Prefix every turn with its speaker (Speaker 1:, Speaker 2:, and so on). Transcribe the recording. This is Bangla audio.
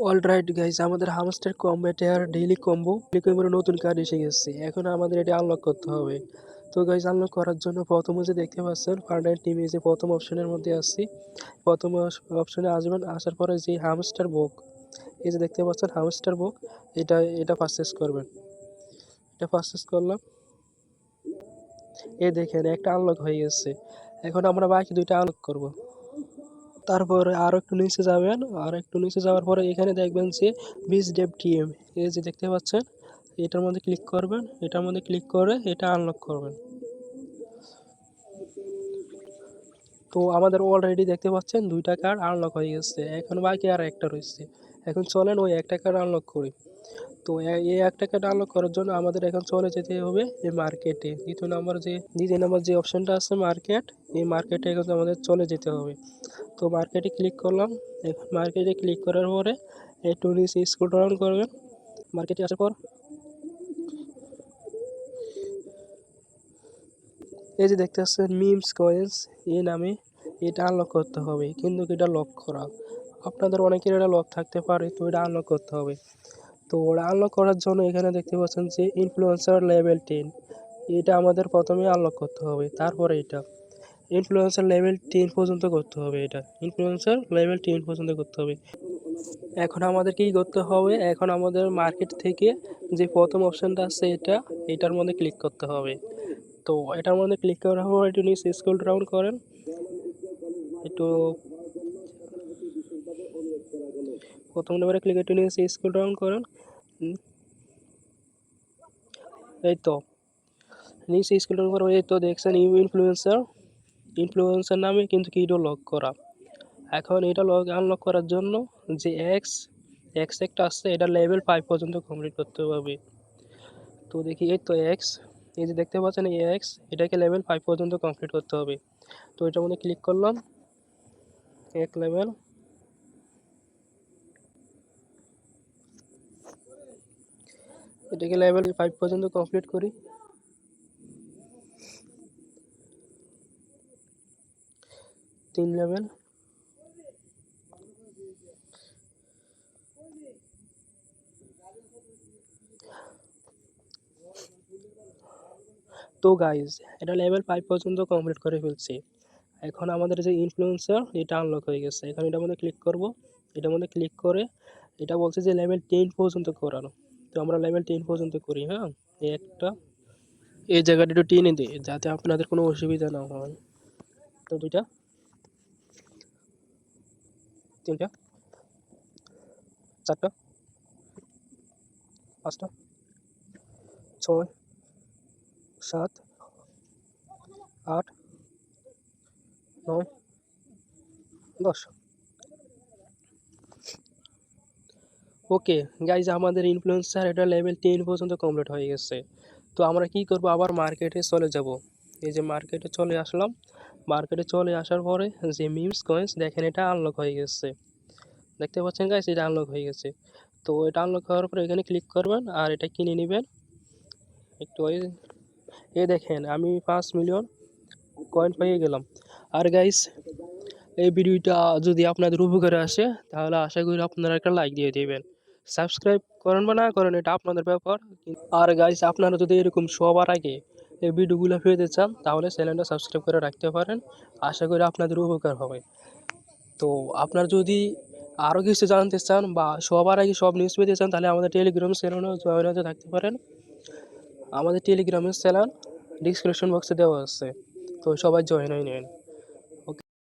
Speaker 1: অলরাইট গাইস, আমাদের হামস্টার কম্ব্যাটার ডেইলি কম্বোর নতুন কার্ড এসে গেছে। এখন আমাদের এটা আনলক করতে হবে। তো গাইস, আনলক করার জন্য প্রথমে যে দেখতে পাচ্ছেন ফার্নাইট টিমে যে প্রথম অপশনের মধ্যে আসছি, প্রথম অপশনে আসবেন। আসার পরে যে হামস্টার বুক, এই যে দেখতে পাচ্ছেন হামস্টার বুক, এটা পারচেস করবেন। এটা পারচেস করলাম, এই দেখেন একটা আনলক হয়ে গেছে। এখন আমরা বাকি দুইটা আনলক করব। তারপর আরও একটু নিচে যাবেন, আর একটু নিচে যাওয়ার পরে এখানে দেখবেন যে বিচ ডেভ টিএম, এই যে দেখতে পাচ্ছেন, এটার মধ্যে ক্লিক করবেন। এটার মধ্যে ক্লিক করে এটা আনলক করবেন। তো আমাদের অলরেডি দেখতে পাচ্ছেন দুইটা কার্ড আনলক হয়ে গেছে, এখন বাকি আর একটা রয়েছে। এখন চলেন ওই একটা কার্ড আনলক করি। তো এই একটা কার্ড আনলক করার জন্য আমাদের এখন চলে যেতে হবে এই মার্কেটে। দ্বিতীয় নম্বর যে অপশানটা আছে মার্কেট, এই মার্কেটে এখন আমাদের চলে যেতে হবে। তো মার্কেটে ক্লিক করলাম। এখন মার্কেটে ক্লিক করার পরে একটু নিচে স্ক্রল ডাউন করবেন। মার্কেটে আসার পর এই যে দেখতে পাচ্ছেন মিমস কয়েন্স এই নামে, এটা আনলক করতে হবে, কিন্তু এটা লক করা। আপনাদের অনেকের এটা লক থাকতে পারে, তো এটা আনলক করতে হবে। তো ওটা আনলক করার জন্য এখানে দেখতে পাচ্ছেন যে ইনফ্লুয়েন্সার লেভেল 10, এটা আমাদের প্রথমে আনলক করতে হবে। তারপরে এটা ইনফ্লুয়েন্সার লেভেল 10 পর্যন্ত করতে হবে। এটা ইনফ্লুয়েন্সার লেভেল 10 পর্যন্ত করতে হবে। এখন আমাদের কি করতে হবে, এখন আমাদের মার্কেট থেকে যে প্রথম অপশানটা আছে এটার মধ্যে ক্লিক করতে হবে। তো এটার মধ্যে ক্লিক করার পর একটু নিচে স্ক্রল ডাউন করেন, একটু প্রথম নাম্বারে ক্লিক একটু নিচে স্ক্রল ডাউন করেন। এই তো নিচে স্ক্রল ডাউন করার এই তো দেখছেন ইনফ্লুয়েন্সার নামে, কিন্তু কিটা লক করা। এখন এটা আনলক করার জন্য যে এক্স একটা আসছে, এটা লেভেল 5 পর্যন্ত কমপ্লিট করতে হবে। তো দেখি এই তো এক্স, এই যে দেখতে পাচ্ছেন এই এক্স, এটাকে লেভেল 5 পর্যন্ত কমপ্লিট করতে হবে। তো এটার মধ্যে ক্লিক করলাম, এক লেভেল, এটাকে লেভেল 5 পর্যন্ত কমপ্লিট করি। তিন লেভেল, তো গাইজ এটা লেভেল 5 পর্যন্ত কমপ্লিট করে ফেলছি। এখন আমাদের যে ইনফ্লুয়েন্সার এটা আনলক হয়ে গেছে। এখন এটার মধ্যে ক্লিক করব। এটার মধ্যে ক্লিক করে এটা বলছে যে লেভেল 10 পর্যন্ত করানো। তো আমরা লেভেল 10 পর্যন্ত করি। হ্যাঁ, এই জায়গাটা একটু টেনে দিই যাতে আপনাদের কোনো অসুবিধা না হয়। তো দুইটা, তিনটা, চারটা, পাঁচটা, 6, 7, 8, 9, 10। ওকে গাইজ, আমাদের ইনফ্লুয়েন্সার এটা লেভেল 10 পর্যন্ত কমপ্লিট হয়ে গেছে। তো আমরা কি করব, আবার মার্কেটে চলে যাব। এই যে মার্কেটে চলে আসলাম। মার্কেটে চলে আসার পরে যে মিমস কয়েন্স দেখেন এটা আনলক হয়ে গেছে। দেখতে পাচ্ছেন গাইজ, এটা আনলক হয়ে গেছে। তো এটা আনলক হওয়ার পরে এখানে ক্লিক করবেন আর এটা কিনে নেবেন। একটু এই দেখেন আমি 5 মিলিয়ন কয়েন পেয়ে গেলাম। আর গাইজ, এই ভিডিওটা যদি আপনাদের উপকারে আসে তাহলে আশা করি আপনারা একটা লাইক দিয়ে দেবেন। সাবস্ক্রাইব করেন বা না করেন এটা আপনাদের ব্যাপার। আর গাইজ, আপনারা যদি এরকম সবার আগে এই ভিডিওগুলো পেতে চান তাহলে চ্যানেলটা সাবস্ক্রাইব করে রাখতে পারেন। আশা করি আপনাদের উপকার হবে। তো আপনারা যদি আরও কিছু জানতে চান বা সবার আগে সব নিউজ পেতে চান তাহলে আমাদের টেলিগ্রাম চ্যানেলেও জয়েন হতে থাকতে পারেন। আমাদের টেলিগ্রামের চ্যানেল ডিসক্রিপশন বক্সে দেওয়া আছে, তো সবাই জয়েন হয়ে নেন।